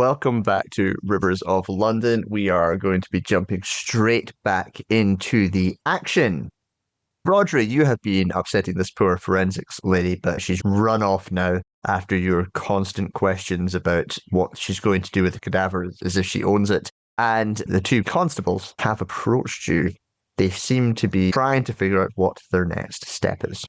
Welcome back to Rivers of London. We are going to be jumping straight back into the action. Rhodri, you have been upsetting this poor forensics lady, but she's run off now after your constant questions about what she's going to do with the cadaver as if she owns it. And the two constables have approached you. They seem to be trying to figure out what their next step is.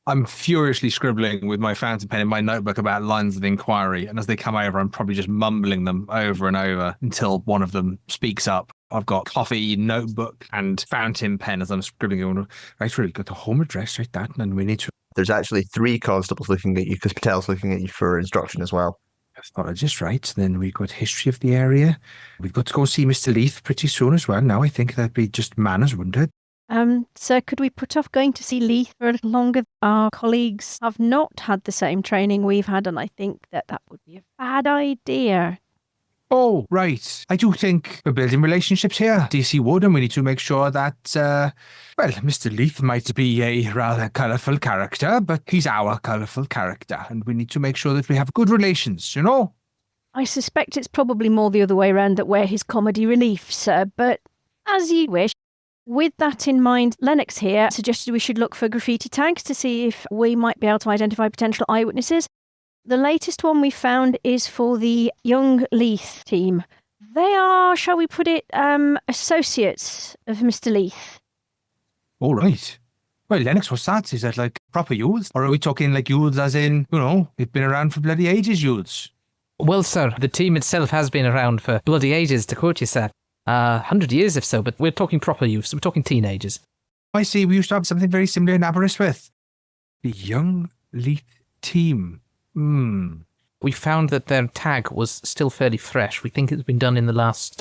I'm furiously scribbling with my fountain pen in my notebook about lines of inquiry, and as they come over, I'm probably just mumbling them over and over until one of them speaks up. I've got coffee, notebook, and fountain pen as I'm scribbling. Going, right, we've got the home address, right, that, and we need to... There's actually 3 constables looking at you, because Patel's looking at you for instruction as well. I thought I just right. Then we've got history of the area. We've got to go see Mr. Leith pretty soon as well. Now I think that'd be just manners, wouldn't it? Sir, could we put off going to see Leith for a little longer? Our colleagues have not had the same training we've had, and I think that would be a bad idea. Oh, right. I do think we're building relationships here, DC Wood, and we need to make sure that, Mr. Leith might be a rather colourful character, but he's our colourful character, and we need to make sure that we have good relations, you know? I suspect it's probably more the other way around that we're his comedy relief, sir, but as you wish. With that in mind, Lennox here suggested we should look for graffiti tags to see if we might be able to identify potential eyewitnesses. The latest one we found is for the young Leith team. They are, shall we put it, associates of Mr. Leith. All right. Well, Lennox, what's that? Is that like proper youths? Or are we talking like youths as in, you know, they've been around for bloody ages, youths? Well, sir, the team itself has been around for bloody ages, to quote you, sir. 100 years if so, but we're talking proper youths. We're talking teenagers. I see. We used to have something very similar in Aberystwyth. The young Leith team. We found that their tag was still fairly fresh. We think it's been done in the last,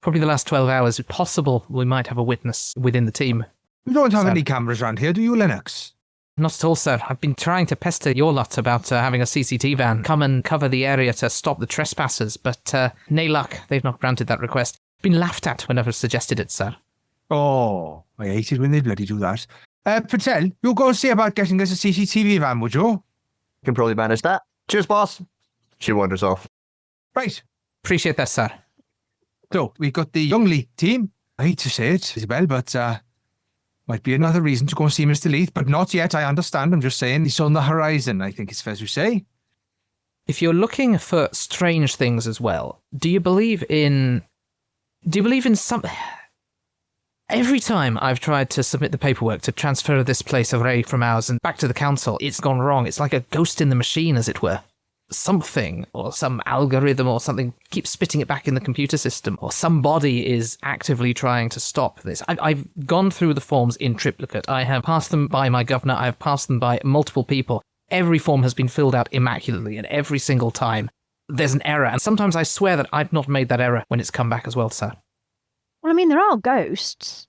probably the last 12 hours. It's possible we might have a witness within the team. You don't have any cameras around here, do you, Lennox? Not at all, sir. I've been trying to pester your lot about having a CCTV van come and cover the area to stop the trespassers, but nay luck. They've not granted that request. Been laughed at whenever suggested it, sir. Oh, I hate it when they bloody do that. Patel, you'll go see about getting us a CCTV van, would you? Can probably manage that. Cheers, boss. She wanders off. Right. Appreciate that, sir. So, we've got the young Leith team. I hate to say it, Isabelle, but might be another reason to go and see Mr. Leith, but not yet, I understand. I'm just saying, he's on the horizon, I think it's fair to say. If you're looking for strange things as well, do you believe in some... Every time I've tried to submit the paperwork to transfer this place away from ours and back to the council, it's gone wrong. It's like a ghost in the machine, as it were. Something, or some algorithm or something, keeps spitting it back in the computer system, or somebody is actively trying to stop this. I've gone through the forms in triplicate. I have passed them by my governor. I have passed them by multiple people. Every form has been filled out immaculately, and every single time there's an error. And sometimes I swear that I've not made that error when it's come back as well, sir. Well, I mean, there are ghosts.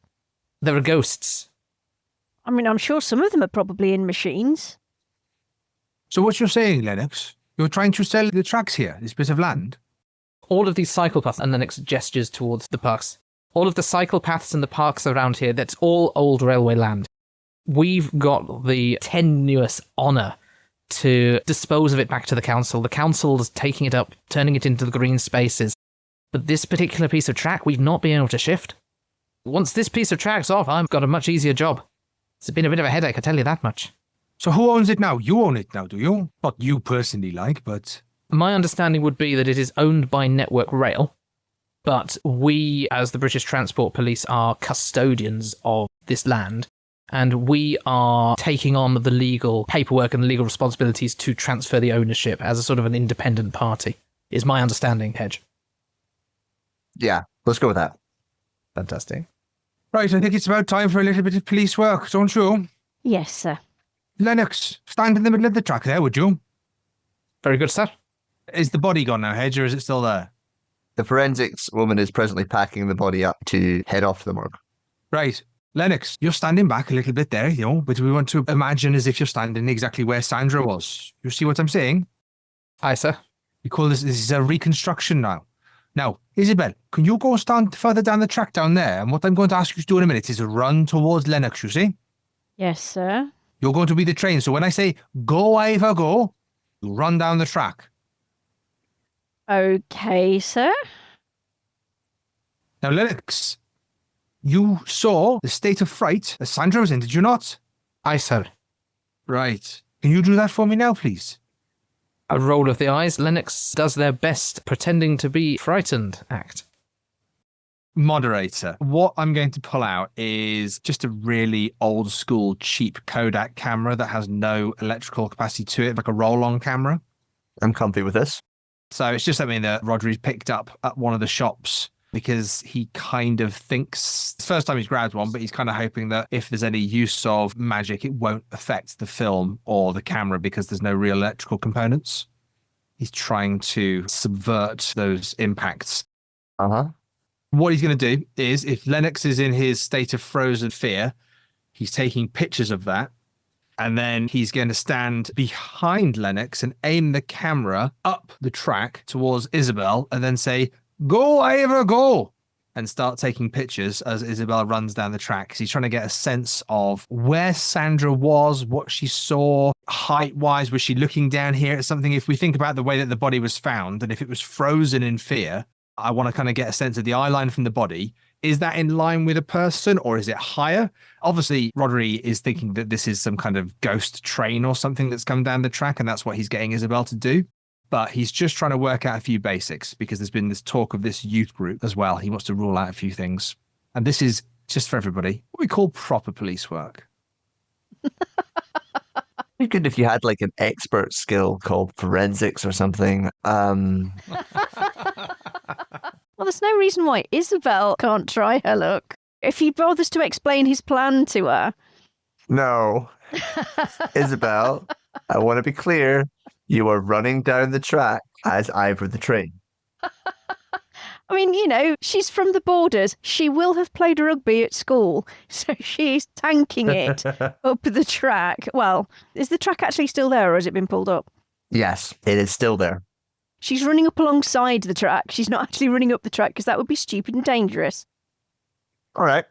There are ghosts. I mean, I'm sure some of them are probably in machines. So what you're saying, Lennox, you're trying to sell the tracks here, this bit of land? All of these cycle paths, and Lennox gestures towards the parks. All of the cycle paths and the parks around here, that's all old railway land. We've got the tenuous honour to dispose of it back to the council. The council's taking it up, turning it into the green spaces. But this particular piece of track, we've not been able to shift. Once this piece of track's off, I've got a much easier job. It's been a bit of a headache, I tell you that much. So who owns it now? You own it now, do you? Not you personally, but... My understanding would be that it is owned by Network Rail, but we, as the British Transport Police, are custodians of this land, and we are taking on the legal paperwork and the legal responsibilities to transfer the ownership as a sort of an independent party, is my understanding, Hedge. Yeah, let's go with that. Fantastic. Right, I think it's about time for a little bit of police work, don't you? Yes, sir. Lennox, stand in the middle of the track there, would you? Very good, sir. Is the body gone now, Hedge, or is it still there? The forensics woman is presently packing the body up to head off to the morgue. Right. Lennox, you're standing back a little bit there, you know, but we want to imagine as if you're standing exactly where Sandra was. You see what I'm saying? Aye, sir. We call this is a reconstruction now. Now, Isabelle, can you go stand further down the track down there? And what I'm going to ask you to do in a minute is run towards Lennox, you see? Yes, sir. You're going to be the train, so when I say, go, Ivor, go, you run down the track. Okay, sir. Now, Lennox, you saw the state of fright that Sandra was in, did you not? Aye, sir. Right. Can you do that for me now, please? A roll of the eyes. Lennox does their best pretending to be frightened act. Moderator. What I'm going to pull out is just a really old school, cheap Kodak camera that has no electrical capacity to it, like a roll-on camera. I'm comfy with this. So it's just something that Rhodri's picked up at one of the shops because he kind of thinks, it's the first time he's grabbed one, but he's kind of hoping that if there's any use of magic, it won't affect the film or the camera because there's no real electrical components. He's trying to subvert those impacts. Uh-huh. What he's going to do is, if Lennox is in his state of frozen fear, he's taking pictures of that. And then he's going to stand behind Lennox and aim the camera up the track towards Isabelle and then say, "Go, Ivor, go!" and start taking pictures as Isabelle runs down the track. He's trying to get a sense of where Sandra was, what she saw, height-wise. Was she looking down here at something? If we think about the way that the body was found, and if it was frozen in fear, I want to kind of get a sense of the eye line from the body. Is that in line with a person or is it higher? Obviously, Rhodri is thinking that this is some kind of ghost train or something that's come down the track, and that's what he's getting Isabelle to do. But he's just trying to work out a few basics because there's been this talk of this youth group as well. He wants to rule out a few things. And this is, just for everybody, what we call proper police work. It'd be good if you had like an expert skill called forensics or something. Well, there's no reason why Isabelle can't try her luck. If he bothers to explain his plan to her. No. Isabelle, I want to be clear. You are running down the track as Ivor the train. I mean, you know, she's from the borders. She will have played rugby at school, so she's tanking it up the track. Well, is the track actually still there or has it been pulled up? Yes, it is still there. She's running up alongside the track. She's not actually running up the track because that would be stupid and dangerous. All right.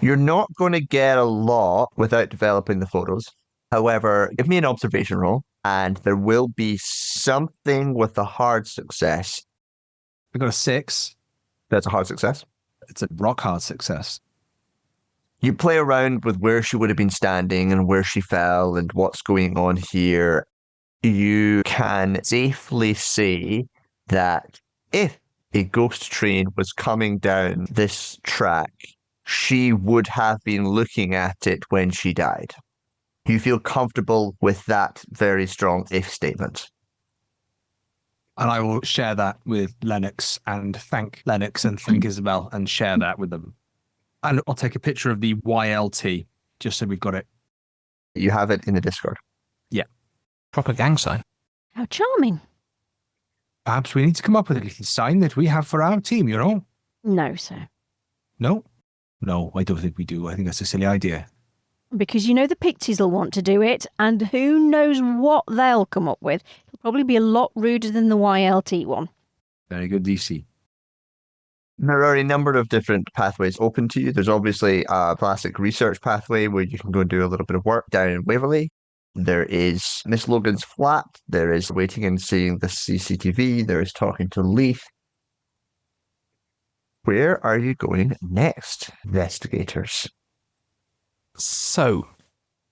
You're not going to get a lot without developing the photos. However, give me an observation roll, and there will be something with a hard success. We've got a 6. That's a hard success. It's a rock hard success. You play around with where she would have been standing and where she fell and what's going on here. You can safely say that if a ghost train was coming down this track, she would have been looking at it when she died. You feel comfortable with that very strong if statement. And I will share that with Lennox and thank Lennox and thank Isabelle and share that with them. And I'll take a picture of the YLT just so we've got it. You have it in the Discord. Yeah. Proper gang sign. How charming. Perhaps we need to come up with a little sign that we have for our team, you know? No, sir. No? No, I don't think we do. I think that's a silly idea. Because you know the Pixies will want to do it, and who knows what they'll come up with. It'll probably be a lot ruder than the YLT one. Very good, DC. There are a number of different pathways open to you. There's obviously a classic research pathway where you can go and do a little bit of work down in Waverley. There is Miss Logan's flat. There is waiting and seeing the CCTV. There is talking to Leith. Where are you going next, investigators? So,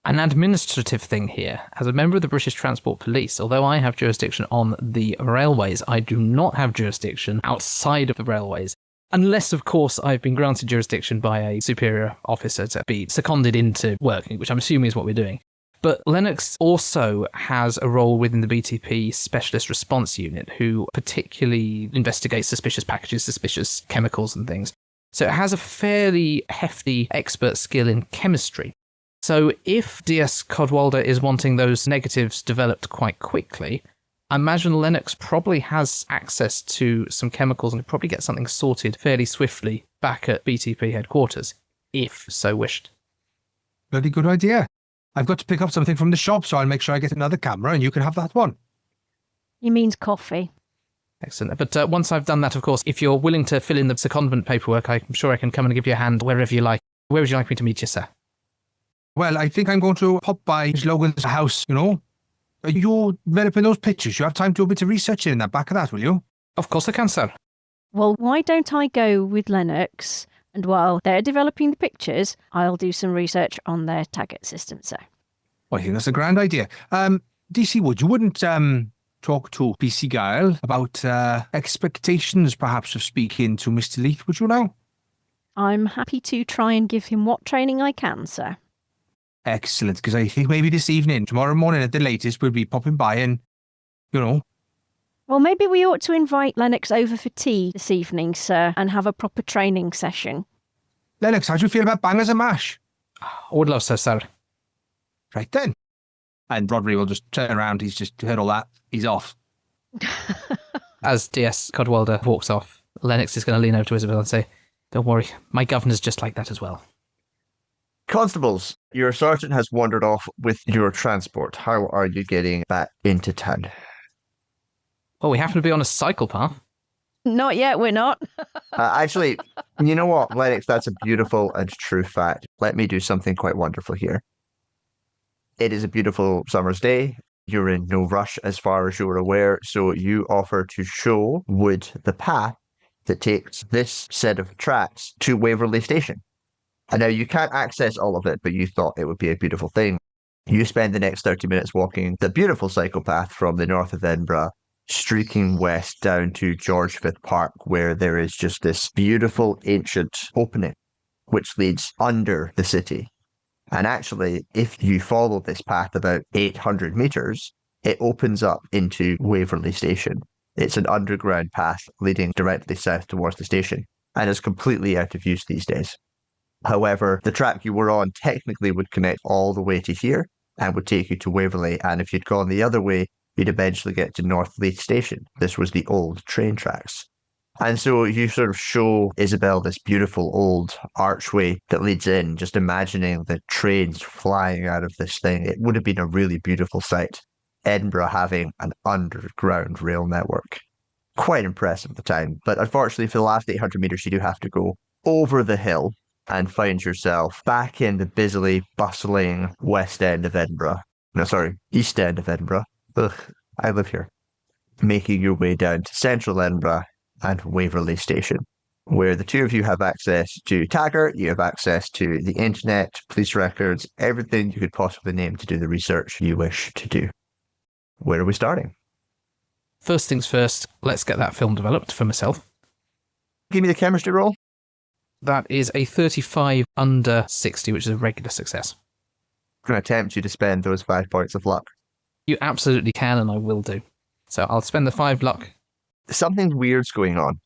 an administrative thing here. As a member of the British Transport Police, although I have jurisdiction on the railways, I do not have jurisdiction outside of the railways. Unless, of course, I've been granted jurisdiction by a superior officer to be seconded into working, which I'm assuming is what we're doing. But Lennox also has a role within the BTP Specialist Response Unit, who particularly investigates suspicious packages, suspicious chemicals and things. So it has a fairly hefty expert skill in chemistry. So if DS Cadwallador is wanting those negatives developed quite quickly, I imagine Lennox probably has access to some chemicals and could probably get something sorted fairly swiftly back at BTP headquarters, if so wished. Very good idea. I've got to pick up something from the shop, so I'll make sure I get another camera and you can have that one. He means coffee. Excellent. But once I've done that, of course, if you're willing to fill in the secondment paperwork, I'm sure I can come and give you a hand wherever you like. Where would you like me to meet you, sir? Well, I think I'm going to pop by Miss Logan's house, you know. Are you developing those pictures? You have time to do a bit of research in that back of that, will you? Of course I can, sir. Well, why don't I go with Lennox, and while they're developing the pictures, I'll do some research on their target system, sir. I think that's a grand idea. DC Wood, you wouldn't talk to PC Gyle about expectations, perhaps, of speaking to Mr. Leith, would you now? I'm happy to try and give him what training I can, sir. Excellent, because I think maybe this evening, tomorrow morning at the latest, we'll be popping by and, Well, maybe we ought to invite Lennox over for tea this evening, sir, and have a proper training session. Lennox, how do you feel about bangers and mash? I would love so, sir. Right then. And Rhodri will just turn around. He's just heard all that. He's off. As DS Cadwallader walks off, Lennox is going to lean over to Isabelle and say, "Don't worry, my governor's just like that as well." Constables, your sergeant has wandered off with your transport. How are you getting back into town? Well, we happen to be on a cycle path. Not yet, we're not. Actually, you know what, Lennox, that's a beautiful and true fact. Let me do something quite wonderful here. It is a beautiful summer's day. You're in no rush as far as you're aware, so you offer to show Wood the path that takes this set of tracks to Waverley Station. And now you can't access all of it, but you thought it would be a beautiful thing. You spend the next 30 minutes walking the beautiful cycle path from the north of Edinburgh, streaking west down to George V Park, where there is just this beautiful ancient opening, which leads under the city. And actually, if you follow this path about 800 metres, it opens up into Waverley Station. It's an underground path leading directly south towards the station, and is completely out of use these days. However, the track you were on technically would connect all the way to here and would take you to Waverley, and if you'd gone the other way, you'd eventually get to North Leith Station. This was the old train tracks. And so you sort of show Isabelle this beautiful old archway that leads in, just imagining the trains flying out of this thing. It would have been a really beautiful sight. Edinburgh having an underground rail network. Quite impressive at the time, but unfortunately for the last 800 metres you do have to go over the hill and find yourself back in the busily bustling west end of Edinburgh. No, sorry, east end of Edinburgh. Ugh, I live here. Making your way down to central Edinburgh and Waverley Station, where the two of you have access to Taggart, you have access to the internet, police records, everything you could possibly name to do the research you wish to do. Where are we starting? First things first, let's get that film developed for myself. Give me the chemistry roll. That is a 35 under 60, which is a regular success. I'm going to tempt you to spend those 5 points of luck. You absolutely can, and I will do. So I'll spend the 5 luck. Something weird's going on.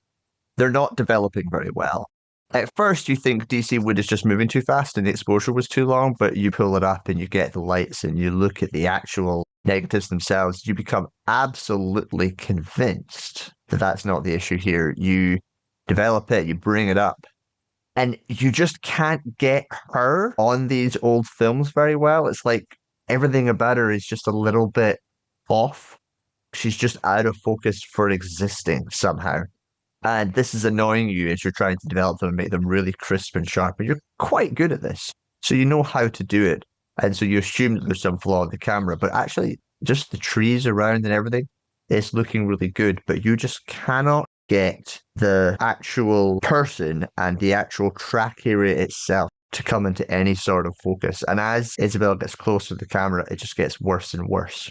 They're not developing very well. At first, you think DC Wood is just moving too fast and the exposure was too long, but you pull it up and you get the lights and you look at the actual negatives themselves. You become absolutely convinced that that's not the issue here. You develop it, you bring it up, and you just can't get her on these old films very well. It's like everything about her is just a little bit off. She's just out of focus for existing somehow. And this is annoying you as you're trying to develop them and make them really crisp and sharp. And you're quite good at this. So you know how to do it. And so you assume that there's some flaw in the camera. But actually, just the trees around and everything, it's looking really good. But you just cannot get the actual person and the actual track area itself to come into any sort of focus. And as Isabelle gets closer to the camera, it just gets worse and worse.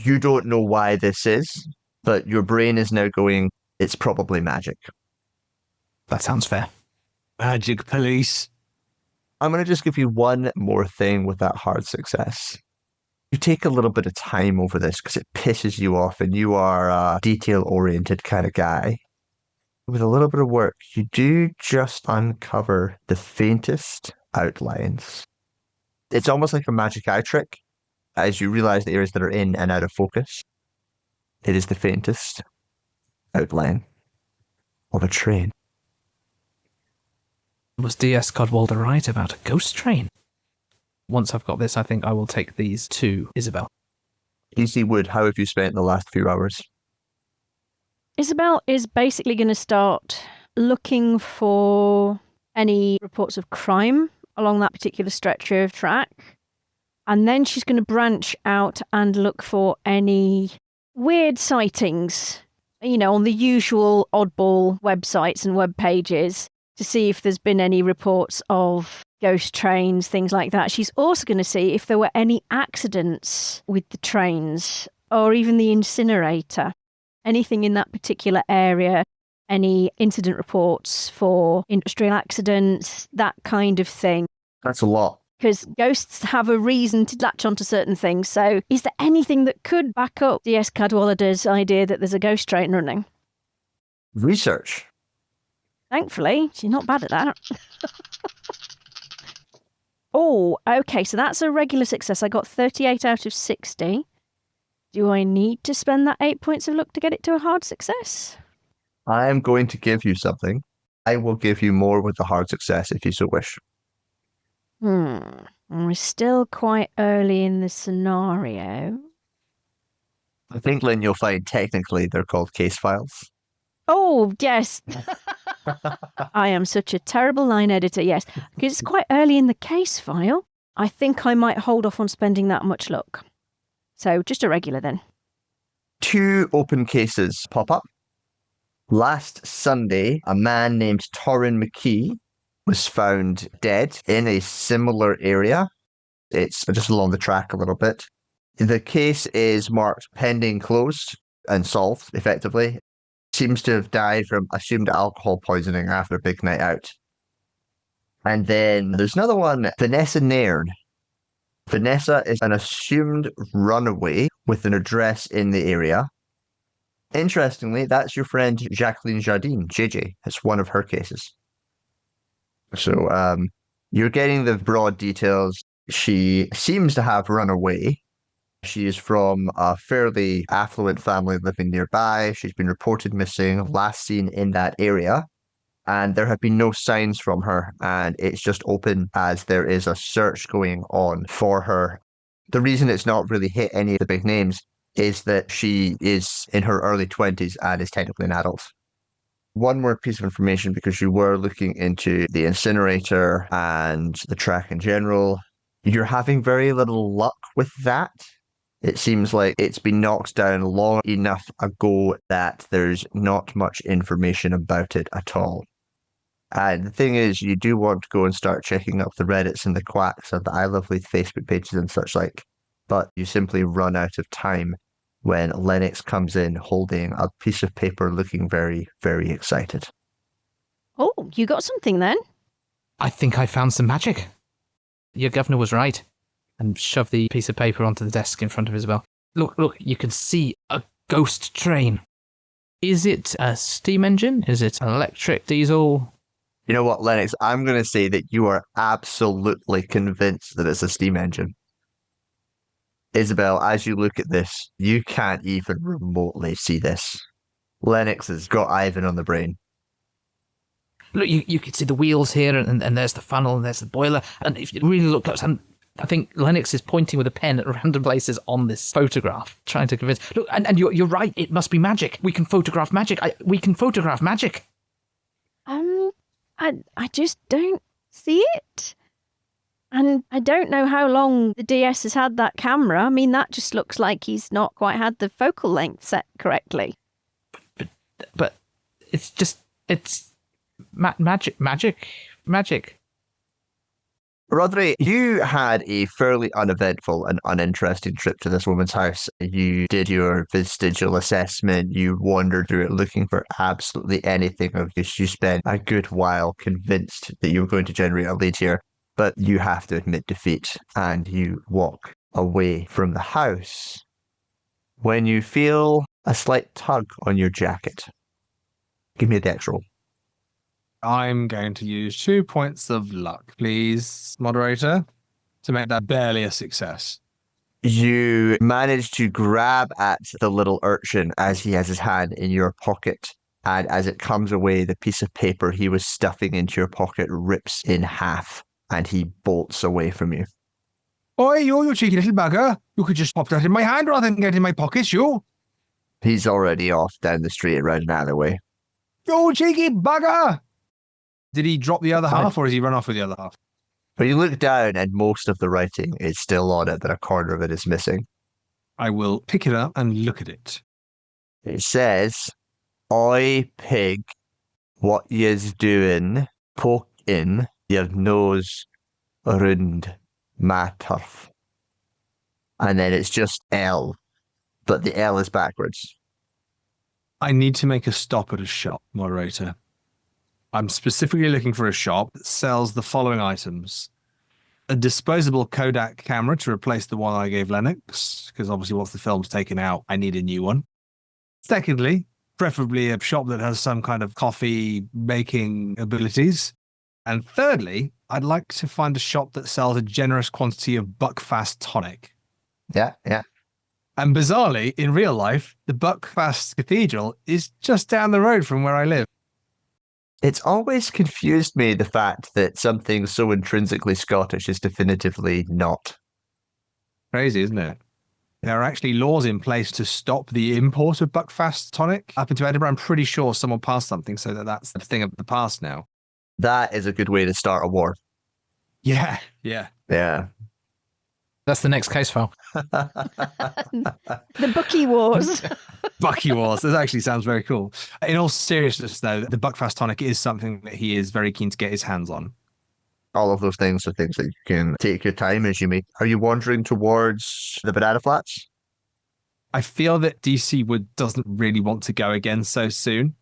You don't know why this is, but your brain is now going, it's probably magic. That sounds fair. Magic police. I'm going to just give you one more thing with that hard success. You take a little bit of time over this because it pisses you off and you are a detail-oriented kind of guy. With a little bit of work, you do just uncover the faintest outlines. It's almost like a magic eye trick. As you realize the areas that are in and out of focus, it is the faintest outline of a train. Was DS Cadwallador right about a ghost train? Once I've got this, I think I will take these to Isabelle. DC Wood, how have you spent the last few hours? Isabelle is basically going to start looking for any reports of crime along that particular stretch of track. And then she's going to branch out and look for any weird sightings on the usual oddball websites and web pages to see if there's been any reports of ghost trains, things like that. She's also going to see if there were any accidents with the trains or even the incinerator, anything in that particular area, any incident reports for industrial accidents, that kind of thing. That's a lot. Because ghosts have a reason to latch onto certain things. So is there anything that could back up DS Cadwallader's idea that there's a ghost train running? Research. Thankfully, she's not bad at that. Oh, okay, so that's a regular success. I got 38 out of 60. Do I need to spend that 8 points of luck to get it to a hard success? I am going to give you something. I will give you more with the hard success if you so wish. We're still quite early in the scenario. I think, Lynne, you'll find technically they're called case files. Oh, yes. I am such a terrible line editor, yes. Because it's quite early in the case file. I think I might hold off on spending that much luck. So just a regular then. 2 open cases pop up. Last Sunday, a man named Torrin McKee was found dead in a similar area. It's just along the track a little bit. The case is marked pending closed and solved, effectively. Seems to have died from assumed alcohol poisoning after a big night out. And then there's another one, Vanessa Nairn. Vanessa is an assumed runaway with an address in the area. Interestingly, that's your friend Jacqueline Jardine, JJ. It's one of her cases. So you're getting the broad details. She seems to have run away. She is from a fairly affluent family living nearby. She's been reported missing, last seen in that area. And there have been no signs from her. And it's just open as there is a search going on for her. The reason it's not really hit any of the big names is that she is in her early 20s and is technically an adult. One more piece of information, because you were looking into the incinerator and the track in general. You're having very little luck with that. It seems like it's been knocked down long enough ago that there's not much information about it at all. And the thing is, you do want to go and start checking up the Reddits and the Quacks and the I Love Leith Facebook pages and such like, but you simply run out of time when Lennox comes in holding a piece of paper looking very, very excited. Oh, you got something then? I think I found some magic. Your governor was right. And shove the piece of paper onto the desk in front of Isabelle. Look, you can see a ghost train. Is it a steam engine? Is it an electric, diesel? You know what, Lennox? I'm going to say that you are absolutely convinced that it's a steam engine. Isabelle, as you look at this, you can't even remotely see this. Lennox has got Ivan on the brain. Look, you can see the wheels here, and there's the funnel, and there's the boiler. And if you really look close, and I think Lennox is pointing with a pen at random places on this photograph, trying to convince. Look, and you're right. It must be magic. We can photograph magic. We can photograph magic. I just don't see it. And I don't know how long the DS has had that camera. I mean, that just looks like he's not quite had the focal length set correctly. But it's just, it's magic. Rhodri, you had a fairly uneventful and uninteresting trip to this woman's house. You did your vestigial assessment. You wandered through it looking for absolutely anything of use. You spent a good while convinced that you were going to generate a lead here, but you have to admit defeat and you walk away from the house when you feel a slight tug on your jacket. Give me a dex roll. I'm going to use 2 points of luck, please, moderator, to make that barely a success. You manage to grab at the little urchin as he has his hand in your pocket. And as it comes away, the piece of paper he was stuffing into your pocket rips in half and he bolts away from you. Oi, you cheeky little bugger. You could just pop that in my hand rather than get in my pockets, you. He's already off down the street around an alleyway. You cheeky bugger! Did he drop the other half or has he run off with the other half? But you look down and most of the writing is still on it, but a corner of it is missing. I will pick it up and look at it. It says, Oi, pig, what yous doing poking your nose around my turf? And then it's just L, but the L is backwards. I need to make a stop at a shop, moderator. I'm specifically looking for a shop that sells the following items. A disposable Kodak camera to replace the one I gave Lennox, because obviously once the film's taken out, I need a new one. Secondly, preferably a shop that has some kind of coffee making abilities. And thirdly, I'd like to find a shop that sells a generous quantity of Buckfast tonic. Yeah. And bizarrely, in real life, the Buckfast Cathedral is just down the road from where I live. It's always confused me, the fact that something so intrinsically Scottish is definitively not. Crazy, isn't it? There are actually laws in place to stop the import of Buckfast tonic up into Edinburgh. I'm pretty sure someone passed something so that that's the thing of the past now. That is a good way to start a war. Yeah. That's the next case file. The Bucky Wars. Bucky Wars. That actually sounds very cool. In all seriousness, though, the Buckfast tonic is something that he is very keen to get his hands on. All of those things are things that you can take your time as you make. Are you wandering towards the banana flats? I feel that DC Wood doesn't really want to go again so soon.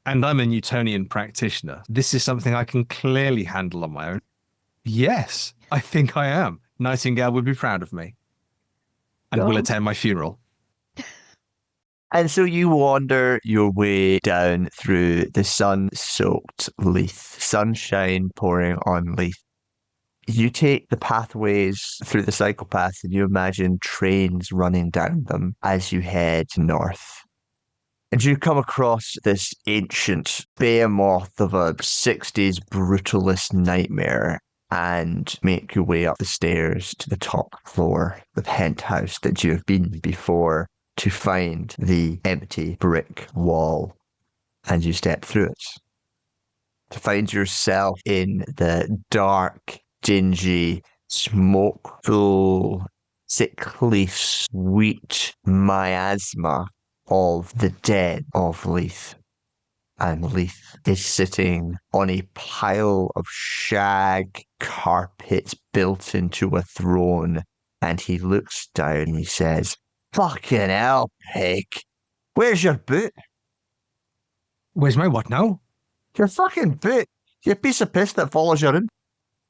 And I'm a Newtonian practitioner. This is something I can clearly handle on my own. Yes, I think I am. Nightingale would be proud of me. And will attend my funeral. And so you wander your way down through the sun-soaked Leith, sunshine pouring on Leith. You take the pathways through the cycle paths and you imagine trains running down them as you head north. And you come across this ancient behemoth of a 60s brutalist nightmare and make your way up the stairs to the top floor, the penthouse that you have been before, to find the empty brick wall. And you step through it to find yourself in the dark, dingy, smoke-full, sickly, sweet miasma of the dead of Leith. And Leith is sitting on a pile of shag carpets built into a throne, and he looks down and he says, "Fucking hell, pig. Where's your boot?" Where's my what now? Your fucking boot. You piece of piss that follows you around.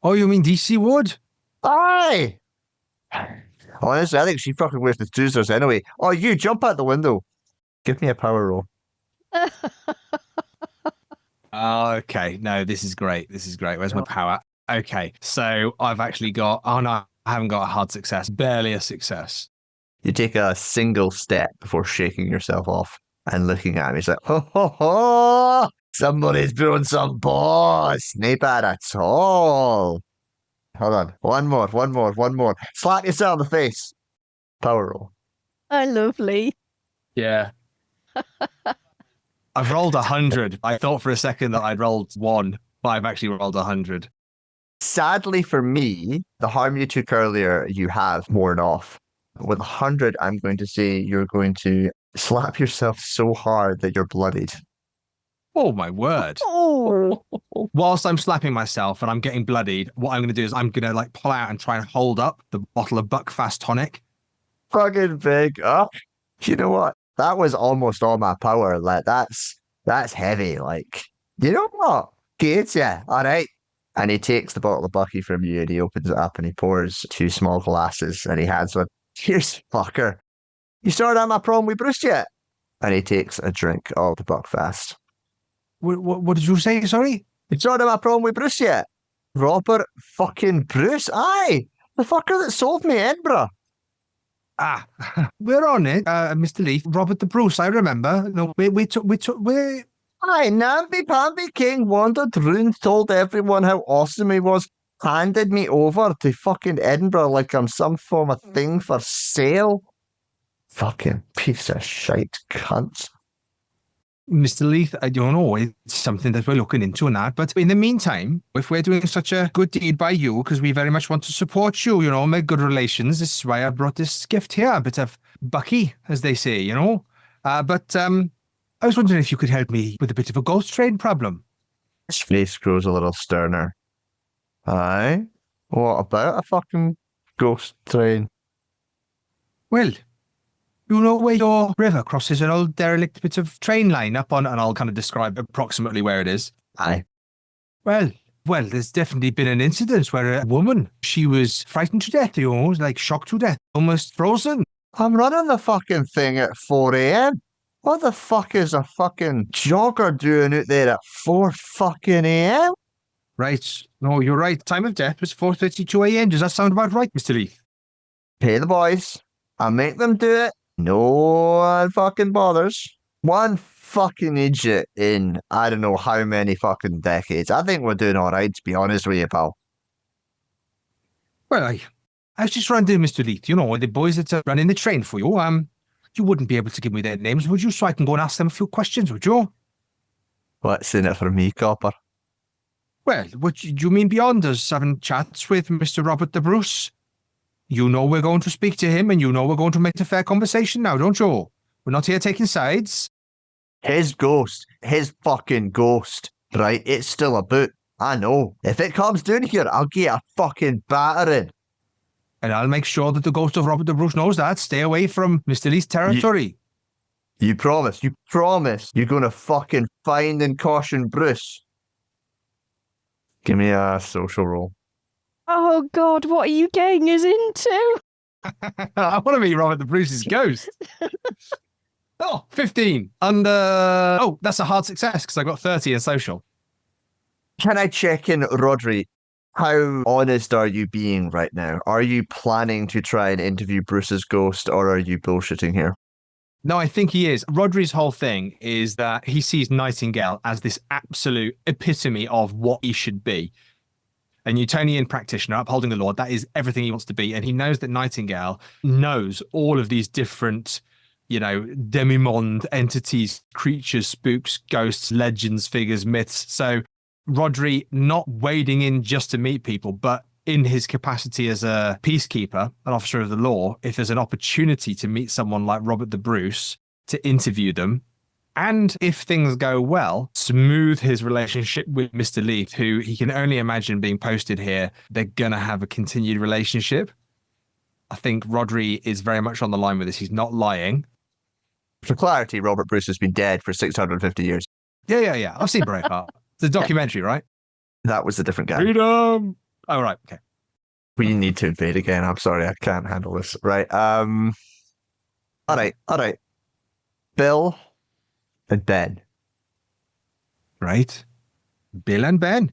Oh, you mean DC Wood? Aye! Honestly, I think she fucking wears the trousers anyway. Oh, you jump out the window. Give me a power roll. Okay, no, this is great. Where's my power? Okay, so I've actually got, oh no, I haven't got a hard success, barely a success. You take a single step before shaking yourself off and looking at him. He's like, ho, ho, ho! Somebody's doing some balls. Not bad at all. Hold on. One more. Slap yourself in the face. Power roll. Oh, lovely. Yeah. I've rolled 100. I thought for a second that I'd rolled 1, but I've actually rolled 100. Sadly for me, the harm you took earlier, you have worn off. With 100, I'm going to say you're going to slap yourself so hard that you're bloodied. Oh, my word. Oh. Whilst I'm slapping myself and I'm getting bloodied, what I'm going to do is I'm going to like pull out and try and hold up the bottle of Buckfast tonic. Fucking big up. You know what? That was almost all my power. Like that's heavy. Like, you know what? Kids, yeah. All right. And he takes the bottle of Bucky from you and he opens it up and he pours 2 small glasses and he hands one. Here's fucker. You started on my prom with Bruce yet? And he takes a drink of the Buckfast. What did you say? Sorry? You started on my prom with Bruce yet? Robert fucking Bruce? Aye. The fucker that sold me Edinburgh. Ah, we're on it, Mr. Leith. Robert the Bruce, I remember. No, we took. Aye, namby-pamby king wandered round, told everyone how awesome he was, handed me over to fucking Edinburgh like I'm some form of thing for sale. Fucking piece of shite cunt. Mr. Leith, I don't know, it's something that we're looking into now. But in the meantime, if we're doing such a good deed by you, because we very much want to support you, make good relations, this is why I brought this gift here, a bit of Bucky, as they say, But I was wondering if you could help me with a bit of a ghost train problem. His face grows a little sterner. Aye? What about a fucking ghost train? Well, you know where your river crosses an old derelict bit of train line up on, and I'll kind of describe approximately where it is. Aye. Well, there's definitely been an incident where a woman, she was frightened to death, like shocked to death, almost frozen. I'm running the fucking thing at 4 a.m. What the fuck is a fucking jogger doing out there at 4 fucking a.m.? Right. No, you're right. Time of death was 4:32 a.m. Does that sound about right, Mr. Leith? Pay the boys. I'll make them do it. No one fucking bothers. One fucking idiot in I don't know how many fucking decades. I think we're doing all right, to be honest with you, pal. Well, I was just wondering, Mr. Leith, the boys that are running the train for you, you wouldn't be able to give me their names, would you? So I can go and ask them a few questions, would you? What's in it for me, copper? Well, what do you mean beyond us having chats with Mr. Robert the Bruce? You know we're going to speak to him, and you know we're going to make a fair conversation now, don't you? We're not here taking sides. His ghost. His fucking ghost. Right? It's still a boot. I know. If it comes down here, I'll get a fucking battering. And I'll make sure that the ghost of Robert the Bruce knows that. Stay away from Mr. Leith's territory. You promise. You promise. You're going to fucking find and caution Bruce. Give me a social roll. Oh, God, what are you getting us into? I want to meet Robert the Bruce's ghost. 15. And, that's a hard success because I got 30 in social. Can I check in, Rhodri? How honest are you being right now? Are you planning to try and interview Bruce's ghost, or are you bullshitting here? No, I think he is. Rhodri's whole thing is that he sees Nightingale as this absolute epitome of what he should be. A Newtonian practitioner upholding the law, that is everything he wants to be. And he knows that Nightingale knows all of these different, demimonde entities, creatures, spooks, ghosts, legends, figures, myths. So Rhodri not wading in just to meet people, but in his capacity as a peacekeeper, an officer of the law, if there's an opportunity to meet someone like Robert the Bruce, to interview them, and if things go well, smooth his relationship with Mr. Leith, who he can only imagine being posted here, they're going to have a continued relationship. I think Rhodri is very much on the line with this. He's not lying. For clarity, Robert Bruce has been dead for 650 years. Yeah. I've seen Braveheart. It's a documentary, right? That was a different guy. Freedom! Oh, right, okay. We need to invade again. I'm sorry, I can't handle this. Right. All right. Bill and Ben. Right. Bill and Ben.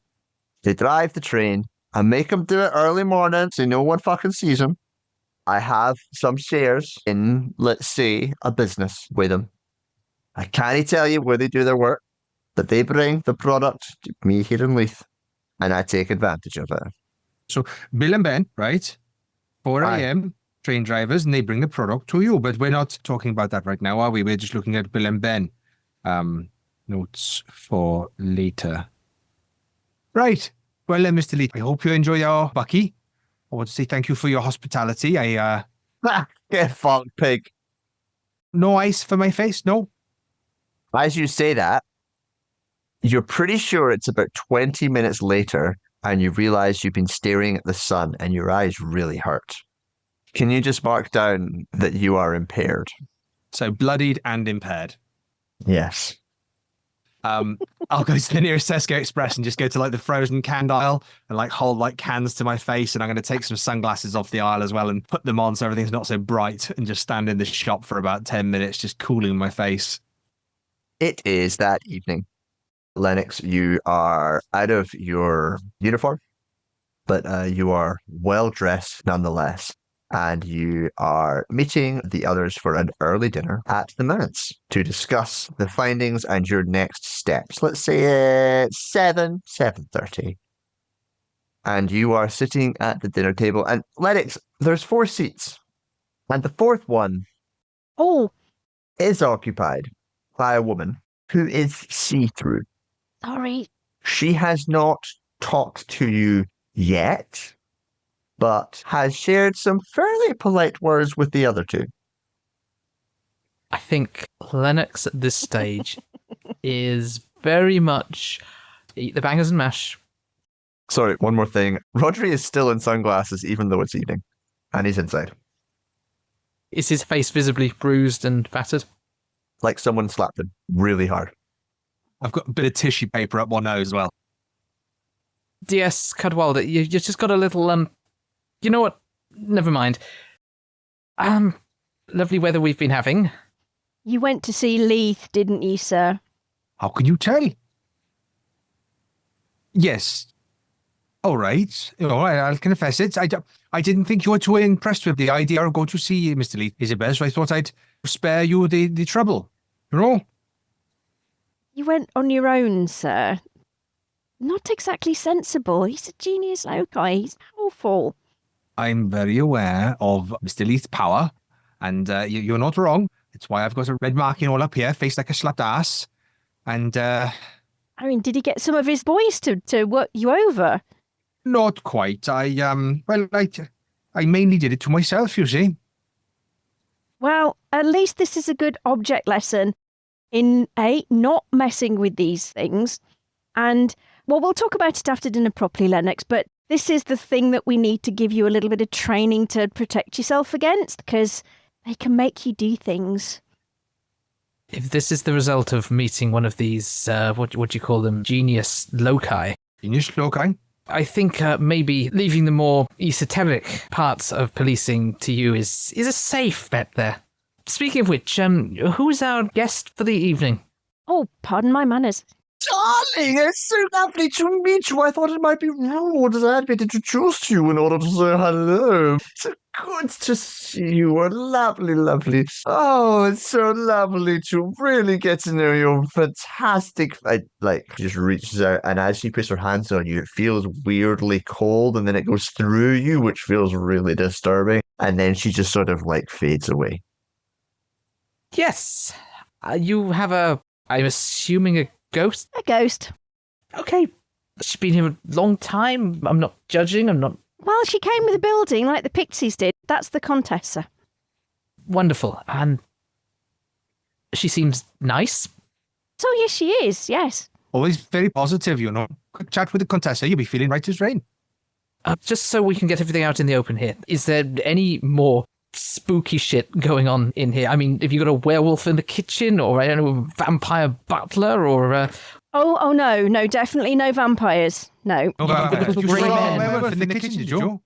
They drive the train. I make them do it early morning so no one fucking sees them. I have some shares in, let's say, a business with them. I can't tell you where they do their work, but they bring the product to me here in Leith, and I take advantage of it. So Bill and Ben, right? 4 Aye. a.m. train drivers, and they bring the product to you. But we're not talking about that right now, are we? We're just looking at Bill and Ben. Notes for later. Right. Well, Mr. Leith, I hope you enjoy your bucky. I want to say thank you for your hospitality. Get fucked, pig. No ice for my face, no? As you say that, you're pretty sure it's about 20 minutes later and you realize you've been staring at the sun and your eyes really hurt. Can you just mark down that you are impaired? So bloodied and impaired. Yes. I'll go to the nearest Tesco Express and just go to the frozen can aisle and hold cans to my face, and I'm going to take some sunglasses off the aisle as well and put them on so everything's not so bright, and just stand in the shop for about 10 minutes just cooling my face. It is that evening. Lennox, you are out of your uniform, but you are well dressed nonetheless. And you are meeting the others for an early dinner at the Manse to discuss the findings and your next steps. Let's say 7:30. And you are sitting at the dinner table. And Lennox, there's 4 seats. And the 4th one is occupied by a woman who is see-through. Sorry. She has not talked to you yet, but has shared some fairly polite words with the other 2. I think Lennox at this stage is very much eat the bangers and mash. Sorry, one more thing. Rhodri is still in sunglasses, even though it's evening, and he's inside. Is his face visibly bruised and battered? Like someone slapped him really hard. I've got a bit of tissue paper up my nose as well. Yes, Cadwallador, you just got a little, you know what? Never mind. Lovely weather we've been having. You went to see Leith, didn't you, sir? How can you tell? Yes. All right. I'll confess it. I didn't think you were too impressed with the idea of going to see Mr. Leith, Isabelle, so I thought I'd spare you the trouble. You know? You went on your own, sir. Not exactly sensible. He's a genius loci. He's powerful. I'm very aware of Mr. Leith's power, and you're not wrong. It's why I've got a red marking all up here, face like a slapped ass. And, I mean, did he get some of his boys to work you over? Not quite. I mainly did it to myself, you see. Well, at least this is a good object lesson in not messing with these things. And, well, we'll talk about it after dinner properly, Lennox, but this is the thing that we need to give you a little bit of training to protect yourself against, because they can make you do things. If this is the result of meeting one of these, what do you call them, genius loci? Genius loci? I think maybe leaving the more esoteric parts of policing to you is a safe bet there. Speaking of which, who is our guest for the evening? Oh, pardon my manners. Darling, it's so lovely to meet you. I thought it might be rude as I had been introduced to you in order to say hello. So good to see you. Lovely, lovely. Oh, it's so lovely to really get to know you. Fantastic. Just reaches out, and as she puts her hands on you, it feels weirdly cold, and then it goes through you, which feels really disturbing. And then she just sort of fades away. Yes. You have I'm assuming a ghost? A ghost. Okay. She's been here a long time. I'm not judging. I'm not... Well, she came with the building like the Pixies did. That's the contest, sir. Wonderful. And she seems nice. So yes, she is, yes. Always very positive, you know. Quick chat with the Contessa, you'll be feeling right as rain. Just so we can get everything out in the open here, is there any more spooky shit going on in here? I mean, have you got a werewolf in the kitchen, or I don't know, a vampire butler, or Oh no, definitely no vampires. No. No vampires. You Grey saw a men. werewolf in the kitchen, did you?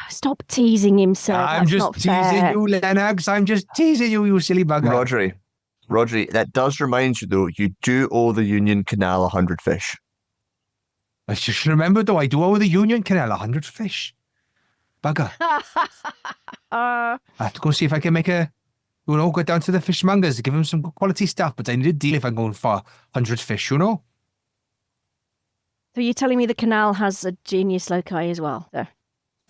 Stop teasing him, sir. I'm That's just not teasing fair. you, Lennox. I'm just teasing you, you silly bugger. Rhodri, that does remind you, though, you do owe the Union Canal 100 fish. I just remember, though, I do owe the Union Canal 100 fish. Bugger. I have to go see if I can make go down to the fishmongers, give them some good quality stuff, but I need a deal if I'm going for 100 fish, you know? So you're telling me the canal has a genius loci as well, sir?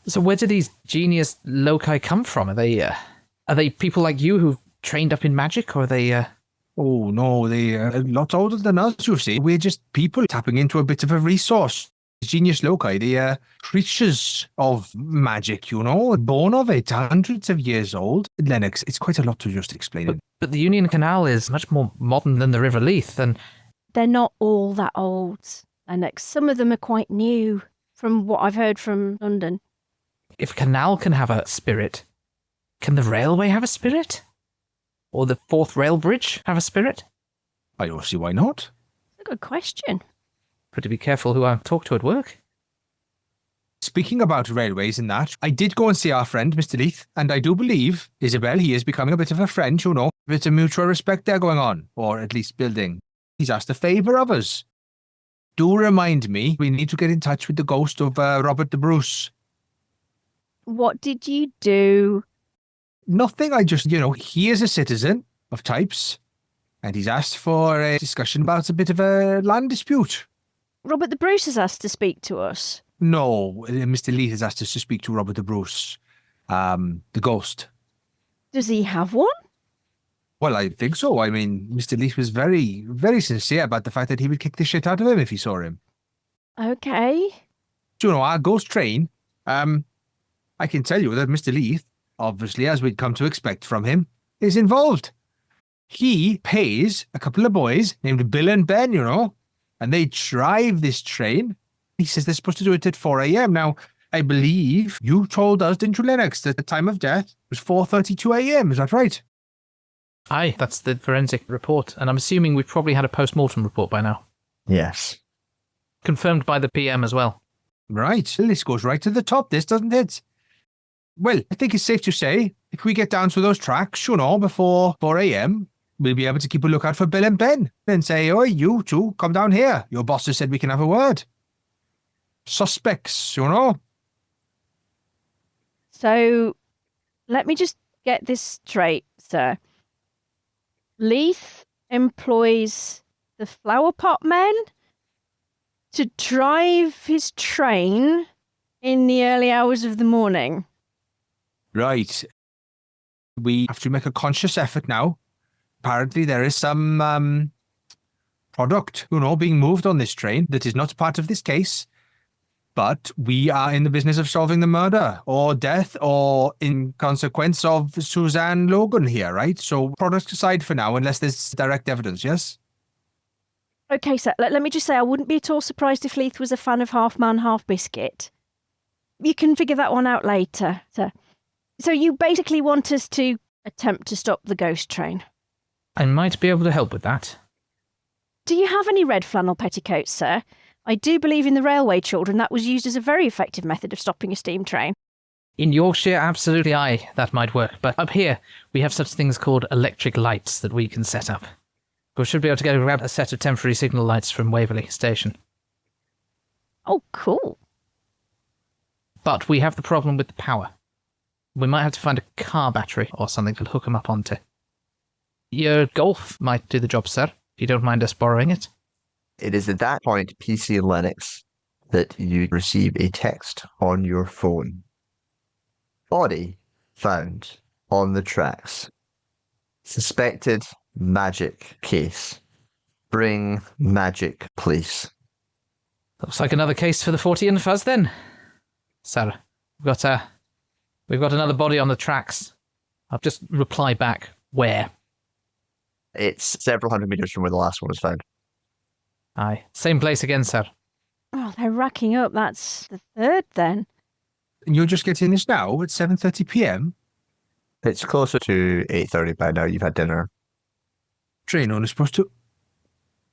So where do these genius loci come from? Are they people like you who've trained up in magic, or are they... Oh, no, they're a lot older than us, you see. We're just people tapping into a bit of a resource. Genius loci, they are creatures of magic, you know, born of it, hundreds of years old. Lennox, it's quite a lot to just explain it. But the Union Canal is much more modern than the River Leith, and... They're not all that old, Lennox. Some of them are quite new, from what I've heard from London. If a canal can have a spirit, can the railway have a spirit? Or the fourth rail bridge have a spirit? I don't see why not. That's a good question. Got to be careful who I talk to at work. Speaking about railways and that, I did go and see our friend, Mr. Leith, and I do believe, Isabelle, he is becoming a bit of a friend, you know. There's a mutual respect there going on, or at least building. He's asked a favour of us. Do remind me, we need to get in touch with the ghost of Robert the Bruce. What did you do? Nothing, I just, he is a citizen of types, and he's asked for a discussion about a bit of a land dispute. Robert the Bruce has asked to speak to us. No, Mr. Leith has asked us to speak to Robert the Bruce, the ghost. Does he have one? Well, I think so. I mean, Mr. Leith was very, very sincere about the fact that he would kick the shit out of him if he saw him. Okay. Do you know, our ghost train, I can tell you that Mr. Leith, obviously, as we'd come to expect from him, is involved. He pays a couple of boys named Bill and Ben, and they drive this train. He says they're supposed to do it at 4 a.m. Now, I believe you told us, didn't you, Lennox, that the time of death was 4:32 a.m. Is that right? Aye, that's the forensic report, and I'm assuming we've probably had a post-mortem report by now. Yes. Confirmed by the PM as well. Right. Well, this goes right to the top, this, doesn't it? Well, I think it's safe to say, if we get down to those tracks, before 4 a.m., we'll be able to keep a lookout for Bill and Ben and say, "Oi, you two, come down here. Your boss has said we can have a word." Suspects, So, let me just get this straight, sir. Leith employs the flower pot men to drive his train in the early hours of the morning. Right. We have to make a conscious effort now. Apparently there is some product, being moved on this train that is not part of this case. But we are in the business of solving the murder or death or in consequence of Suzanne Logan here, right? So products aside for now, unless there's direct evidence, yes? Okay, sir, let me just say I wouldn't be at all surprised if Leith was a fan of Half Man, Half Biscuit. You can figure that one out later, sir. So you basically want us to attempt to stop the ghost train? I might be able to help with that. Do you have any red flannel petticoats, sir? I do believe in the railway children that was used as a very effective method of stopping a steam train. In Yorkshire, absolutely aye, that might work. But up here, we have such things called electric lights that we can set up. We should be able to go grab a set of temporary signal lights from Waverley Station. Oh, cool. But we have the problem with the power. We might have to find a car battery or something to hook them up onto. Your Golf might do the job, sir, if you don't mind us borrowing it. It is at that point, PC and Lennox, that you receive a text on your phone. Body found on the tracks. Suspected magic case. Bring magic police. Looks like another case for the 40 and fuzz then. Sir, we've got another body on the tracks. I'll just reply back, where? It's several hundred meters from where the last one was found. Aye. Same place again, sir. Oh, they're racking up. That's the third then. And you're just getting this now at 7:30 p.m? It's closer to 8:30 by now. You've had dinner. Train owner's supposed to...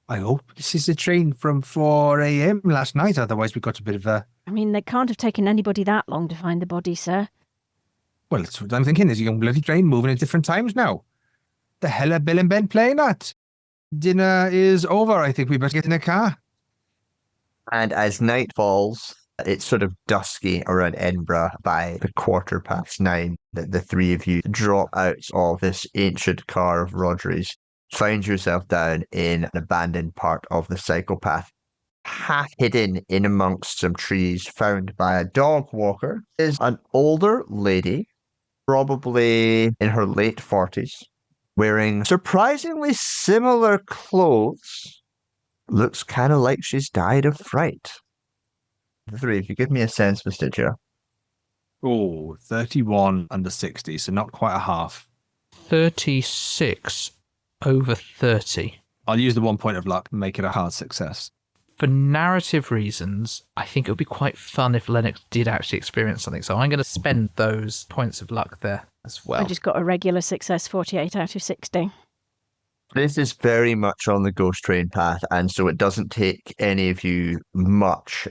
I hope this is a train from 4 a.m. last night, otherwise we got a bit of a... I mean, they can't have taken anybody that long to find the body, sir. Well, that's what I'm thinking. There's a young bloody train moving at different times now. The hell are Bill and Ben playing at? Dinner is over. I think we better get in a car. And as night falls, it's sort of dusky around Edinburgh by the 9:15 that the three of you drop out of this ancient car of Rhodri's, find yourself down in an abandoned part of the cyclepath. Half hidden in amongst some trees, found by a dog walker, is an older lady, probably in her late 40s, wearing surprisingly similar clothes. Looks kind of like she's died of fright. The three of you, give me a sense, Mr. Joe. Oh, 31 under 60, so not quite a half. 36 over 30. I'll use the 1 point of luck and make it a hard success. For narrative reasons, I think it would be quite fun if Lennox did actually experience something, so I'm going to spend those points of luck there as well. I just got a regular success, 48 out of 60. This is very much on the ghost train path, and so it doesn't take any of you much.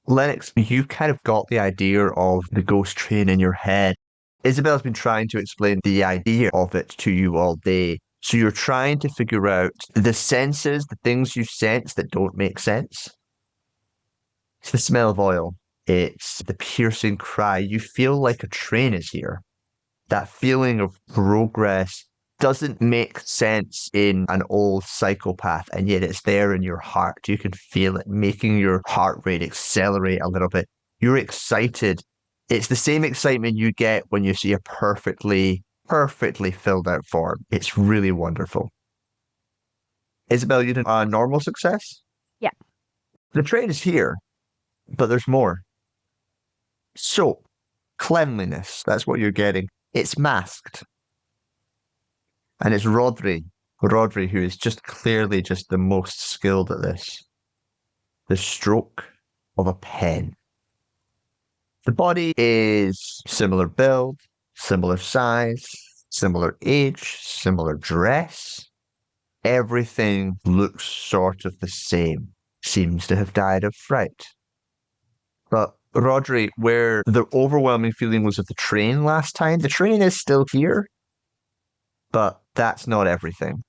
Lennox, you kind of got the idea of the ghost train in your head. Isabelle's been trying to explain the idea of it to you all day. So you're trying to figure out the senses, the things you sense that don't make sense. It's the smell of oil. It's the piercing cry. You feel like a train is here. That feeling of progress doesn't make sense in an old psychopath, and yet it's there in your heart. You can feel it making your heart rate accelerate a little bit. You're excited. It's the same excitement you get when you see a perfectly filled out form. It's really wonderful. Isabelle, you did a normal success? Yeah. The train is here, but there's more. Soap, cleanliness, that's what you're getting. It's masked. And it's Rhodri, who is just clearly just the most skilled at this. The stroke of a pen. The body is similar build, similar size, similar age, similar dress. Everything looks sort of the same. Seems to have died of fright. But Rhodri, where the overwhelming feeling was of the train last time, the train is still here. But that's not everything.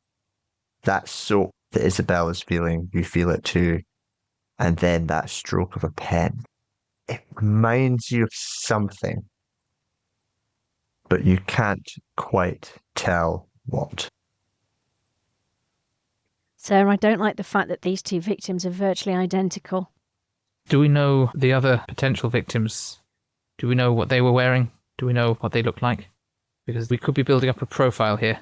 That soap that Isabelle is feeling, you feel it too. And then that stroke of a pen. It reminds you of something. But you can't quite tell what. Sir, I don't like the fact that these two victims are virtually identical. Do we know the other potential victims? Do we know what they were wearing? Do we know what they looked like? Because we could be building up a profile here.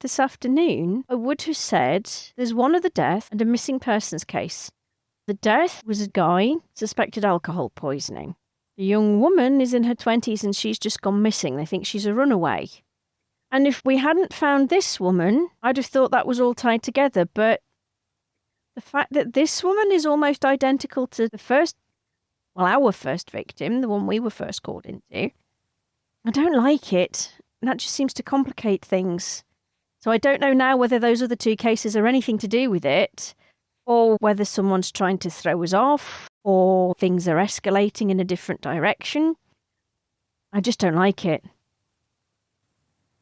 This afternoon, I would have said there's one other death and a missing persons case. The death was a guy suspected alcohol poisoning. The young woman is in her 20s and she's just gone missing. They think she's a runaway. And if we hadn't found this woman, I'd have thought that was all tied together. But the fact that this woman is almost identical to our first victim, the one we were first called into, I don't like it. That just seems to complicate things. So I don't know now whether those other two cases are anything to do with it, or whether someone's trying to throw us off, or things are escalating in a different direction. I just don't like it.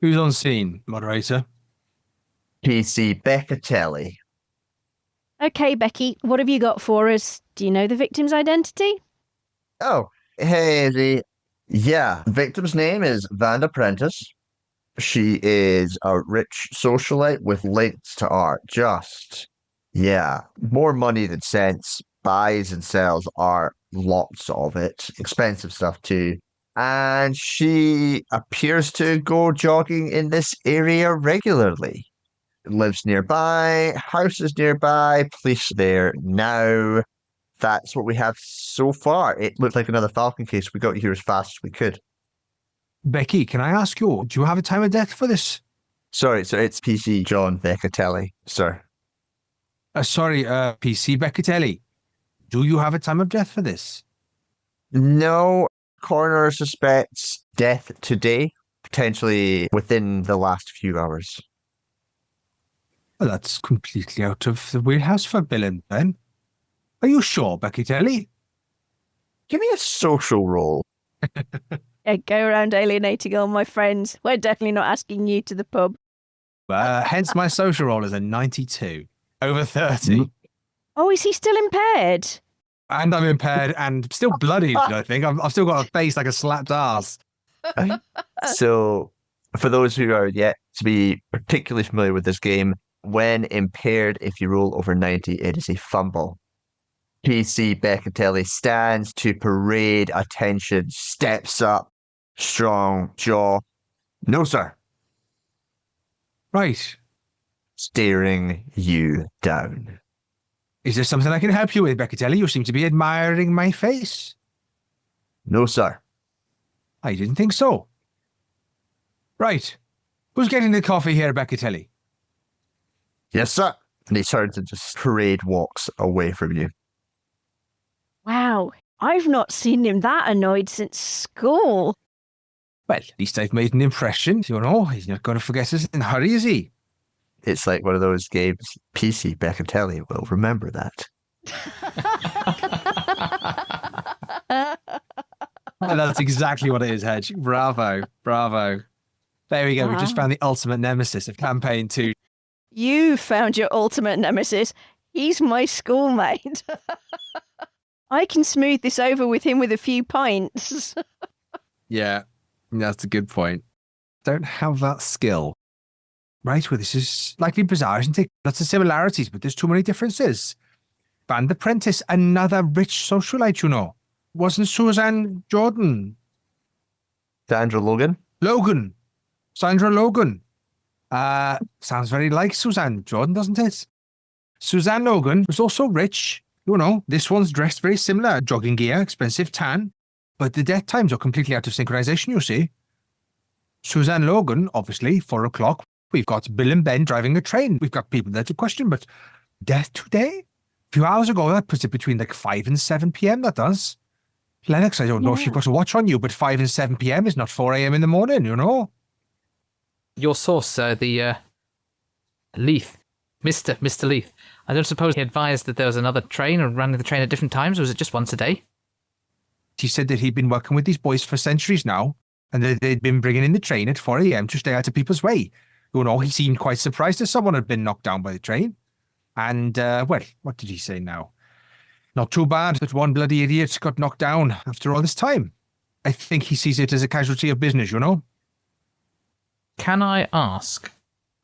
Who's on scene, Moderator? PC Beccatelli. Okay, Becky, what have you got for us? Do you know the victim's identity? Oh, hey, yeah, victim's name is Vanda Prentice. She is a rich socialite with links to art. More money than sense. Buys and sells art, lots of it. Expensive stuff too. And she appears to go jogging in this area regularly. Lives nearby, houses nearby, police there now. That's what we have so far. It looked like another Falcon case. We got here as fast as we could. Becky, can I ask you, do you have a time of death for this? Sorry, so it's PC John Beccatelli, sir. PC Beccatelli. Do you have a time of death for this? No, coroner suspects death today, potentially within the last few hours. Well, that's completely out of the wheelhouse for villain, then. Are you sure, Beccatelli? Give me a social roll. Yeah, go around alienating all my friends. We're definitely not asking you to the pub. Hence my social roll is a 92. Over 30. Oh, is he still impaired? And I'm impaired and still bloodied, I think. I've still got a face like a slapped ass. So, for those who are yet to be particularly familiar with this game, when impaired, if you roll over 90, it is a fumble. PC Beccatelli stands to parade attention, steps up, strong jaw. No, sir. Right. Staring you down. Is there something I can help you with, Beccatelli? You seem to be admiring my face. No, sir. I didn't think so. Right. Who's getting the coffee here, Beccatelli? Yes, sir. And he turns and just parade walks away from you. Wow, I've not seen him that annoyed since school. Well, at least I've made an impression. You know, he's not going to forget us in a hurry, is he? It's like one of those games. PC Beccatelli will remember that. And that's exactly what it is, Hedge. Bravo. Bravo. There we go. We've just found the ultimate nemesis of campaign 2. You found your ultimate nemesis. He's my schoolmate. I can smooth this over with him with a few pints. Yeah, that's a good point. Don't have that skill. Right, well, this is likely bizarre, isn't it? Lots of similarities, but there's too many differences. Vanda Prentice, another rich socialite, you know. Wasn't Suzanne Jordan? Sandra Logan? Logan. Sandra Logan. Sounds very like Suzanne Jordan, doesn't it? Suzanne Logan was also rich. You know, this one's dressed very similar. Jogging gear, expensive tan. But the death times are completely out of synchronization, you see. Suzanne Logan, obviously, 4 o'clock, We've got Bill and Ben driving a train. We've got people there to question, but death today? A few hours ago, that puts it between like 5 and 7 p.m, that does. Lennox, I don't know if you've got a watch on you, but 5 and 7 p.m. is not 4 a.m. in the morning, you know? Your source, sir, the Leith, Mr. Leith. I don't suppose he advised that there was another train or running the train at different times, or was it just once a day? He said that he'd been working with these boys for centuries now, and that they'd been bringing in the train at 4 a.m. to stay out of people's way. You know, he seemed quite surprised that someone had been knocked down by the train. And, well, what did he say now? Not too bad that one bloody idiot got knocked down after all this time. I think he sees it as a casualty of business, you know? Can I ask,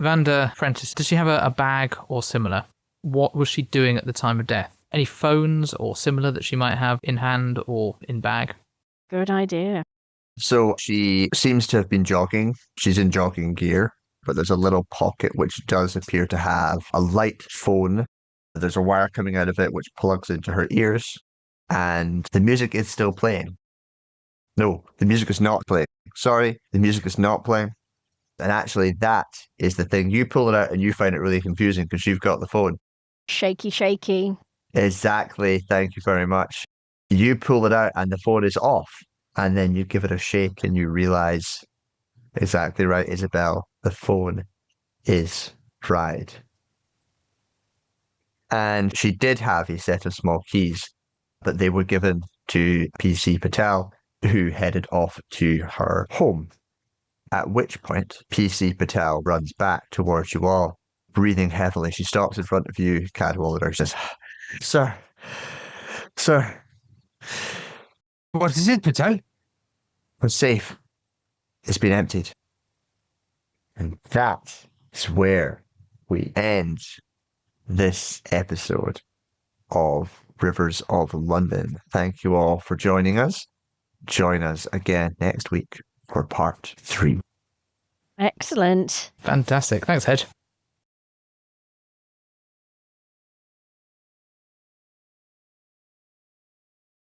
Vanda Prentice, does she have a bag or similar? What was she doing at the time of death? Any phones or similar that she might have in hand or in bag? Good idea. So she seems to have been jogging. She's in jogging gear, but there's a little pocket which does appear to have a light phone. There's a wire coming out of it which plugs into her ears, and the music is still playing. No, the music is not playing. Sorry, the music is not playing. And actually, that is the thing. You pull it out and you find it really confusing because you've got the phone. Shaky, shaky. Exactly. Thank you very much. You pull it out and the phone is off. And then you give it a shake and you realize, exactly right, Isabelle, the phone is fried. And she did have a set of small keys, but they were given to PC Patel, who headed off to her home. At which point, PC Patel runs back towards you all, breathing heavily. She stops in front of you, Cadwallader, says, Sir. What is it, Patel? The safe. It's been emptied. And that is where we end this episode of Rivers of London. Thank you all for joining us. Join us again next week for part 3. Excellent. Fantastic. Thanks, Hedge.